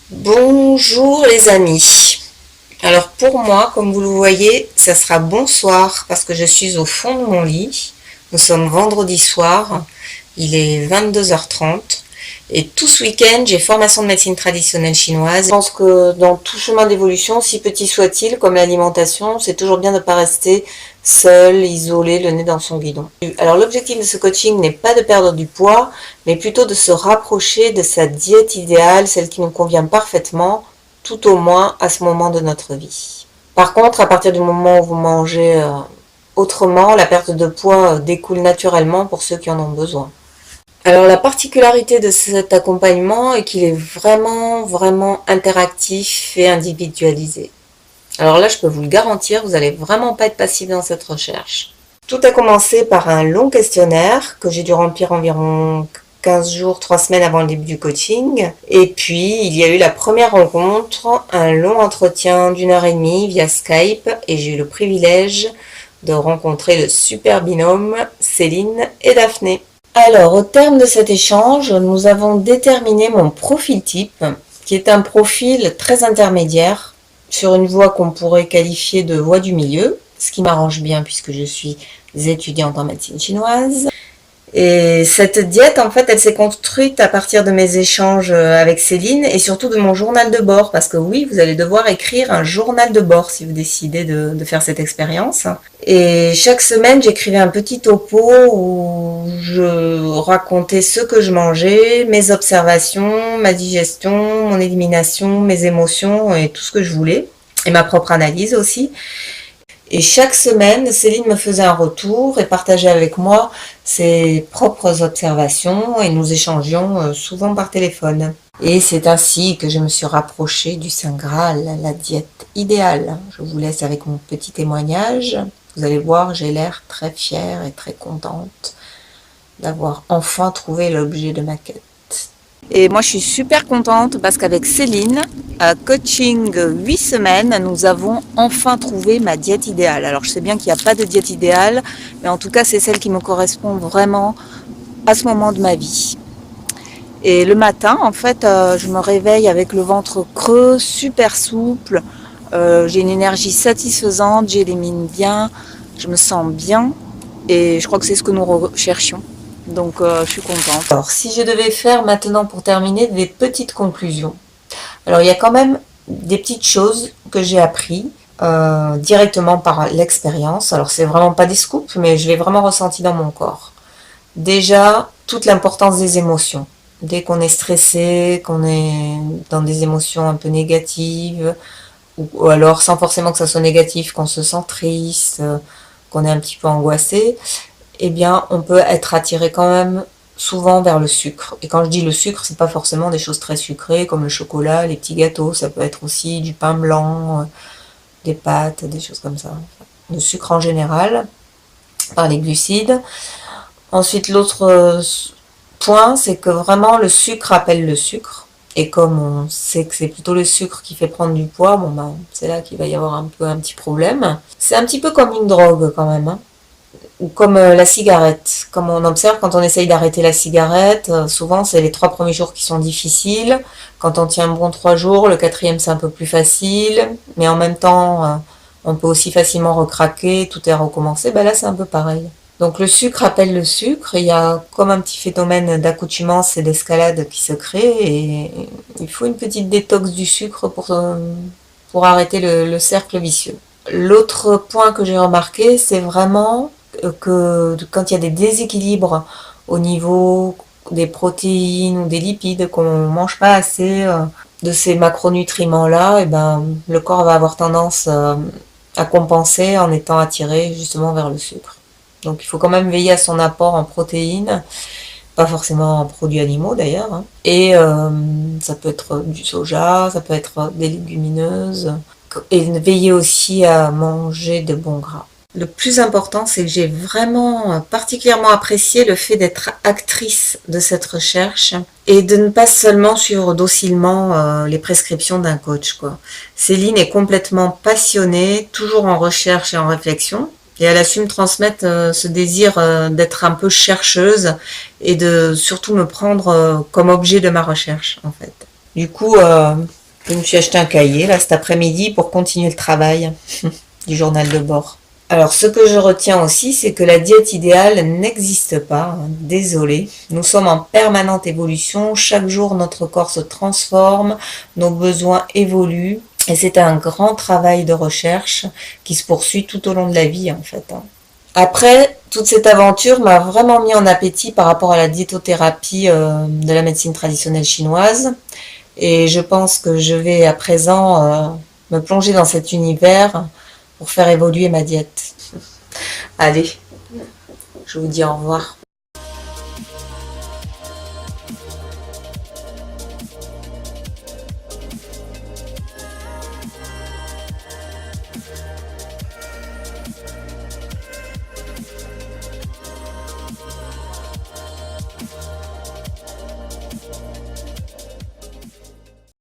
Bonjour les amis. Alors pour moi, comme vous le voyez, ça sera bonsoir parce que je suis au fond de mon lit. Nous sommes vendredi soir, il est 22h30 et tout ce week-end, j'ai formation de médecine traditionnelle chinoise. Je pense que dans tout chemin d'évolution, si petit soit-il, comme l'alimentation, c'est toujours bien de ne pas rester seul, isolé, le nez dans son guidon. Alors l'objectif de ce coaching n'est pas de perdre du poids, mais plutôt de se rapprocher de sa diète idéale, celle qui nous convient parfaitement, tout au moins à ce moment de notre vie. Par contre, à partir du moment où vous mangez autrement, la perte de poids découle naturellement pour ceux qui en ont besoin. Alors la particularité de cet accompagnement est qu'il est vraiment interactif et individualisé. Alors là, je peux vous le garantir, vous n'allez vraiment pas être passif dans cette recherche. Tout a commencé par un long questionnaire que j'ai dû remplir environ 15 jours, 3 semaines avant le début du coaching. Et puis, il y a eu la première rencontre, un long entretien d'1 heure et demie via Skype et j'ai eu le privilège de rencontrer le super binôme Céline et Daphné. Alors, au terme de cet échange, nous avons déterminé mon profil type, qui est un profil très intermédiaire, sur une voie qu'on pourrait qualifier de voie du milieu, ce qui m'arrange bien puisque je suis étudiante en médecine chinoise. Et cette diète, en fait, elle s'est construite à partir de mes échanges avec Céline et surtout de mon journal de bord. Parce que oui, vous allez devoir écrire un journal de bord si vous décidez de faire cette expérience. Et chaque semaine, j'écrivais un petit topo où je racontais ce que je mangeais, mes observations, ma digestion, mon élimination, mes émotions et tout ce que je voulais. Et ma propre analyse aussi. Et chaque semaine, Céline me faisait un retour et partageait avec moi ses propres observations et nous échangions souvent par téléphone. Et c'est ainsi que je me suis rapprochée du Saint Graal, la diète idéale. Je vous laisse avec mon petit témoignage. Vous allez voir, j'ai l'air très fière et très contente d'avoir enfin trouvé l'objet de ma quête. Et moi, je suis super contente parce qu'avec Céline, à coaching 8 semaines, nous avons enfin trouvé ma diète idéale. Alors, je sais bien qu'il n'y a pas de diète idéale, mais en tout cas, c'est celle qui me correspond vraiment à ce moment de ma vie. Et le matin, en fait, je me réveille avec le ventre creux, super souple. J'ai une énergie satisfaisante, j'élimine bien, je me sens bien. Et je crois que c'est ce que nous recherchions. Donc je suis contente. Alors si je devais faire maintenant pour terminer des petites conclusions. Alors il y a quand même des petites choses que j'ai appris directement par l'expérience. Alors c'est vraiment pas des scoops, mais je l'ai vraiment ressenti dans mon corps. Déjà, toute l'importance des émotions. Dès qu'on est stressé, qu'on est dans des émotions un peu négatives, ou alors sans forcément que ça soit négatif, qu'on se sent triste, qu'on est un petit peu angoissé, eh bien, on peut être attiré quand même souvent vers le sucre. Et quand je dis le sucre, c'est pas forcément des choses très sucrées comme le chocolat, les petits gâteaux. Ça peut être aussi du pain blanc, des pâtes, des choses comme ça. Le sucre en général, par les glucides. Ensuite, l'autre point, c'est que vraiment le sucre appelle le sucre. Et comme on sait que c'est plutôt le sucre qui fait prendre du poids, bon ben, c'est là qu'il va y avoir un petit problème. C'est un petit peu comme une drogue quand même, hein. Ou comme la cigarette. Comme on observe quand on essaye d'arrêter la cigarette, souvent c'est les 3 premiers jours qui sont difficiles. Quand on tient bon 3 jours, le quatrième c'est un peu plus facile. Mais en même temps, on peut aussi facilement recraquer, tout est à recommencer. Ben là c'est un peu pareil. Donc le sucre appelle le sucre. Il y a comme un petit phénomène d'accoutumance et d'escalade qui se crée. Et il faut une petite détox du sucre pour arrêter le cercle vicieux. L'autre point que j'ai remarqué, c'est vraiment que quand il y a des déséquilibres au niveau des protéines ou des lipides, qu'on ne mange pas assez de ces macronutriments-là, et ben, le corps va avoir tendance à compenser en étant attiré justement vers le sucre. Donc il faut quand même veiller à son apport en protéines, pas forcément en produits animaux d'ailleurs, hein. Et ça peut être du soja, ça peut être des légumineuses, et veiller aussi à manger de bons gras. Le plus important, c'est que j'ai vraiment particulièrement apprécié le fait d'être actrice de cette recherche et de ne pas seulement suivre docilement les prescriptions d'un coach, quoi. Céline est complètement passionnée, toujours en recherche et en réflexion. Et elle a su me transmettre ce désir d'être un peu chercheuse et de surtout me prendre comme objet de ma recherche, en fait. Du coup, je me suis acheté un cahier là cet après-midi pour continuer le travail du journal de bord. Alors, ce que je retiens aussi, c'est que la diète idéale n'existe pas. Hein, désolé. Nous sommes en permanente évolution. Chaque jour, notre corps se transforme, nos besoins évoluent. Et c'est un grand travail de recherche qui se poursuit tout au long de la vie, en fait. Hein. Après, toute cette aventure m'a vraiment mis en appétit par rapport à la diétothérapie de la médecine traditionnelle chinoise. Et je pense que je vais à présent me plonger dans cet univers pour faire évoluer ma diète. Allez, je vous dis au revoir.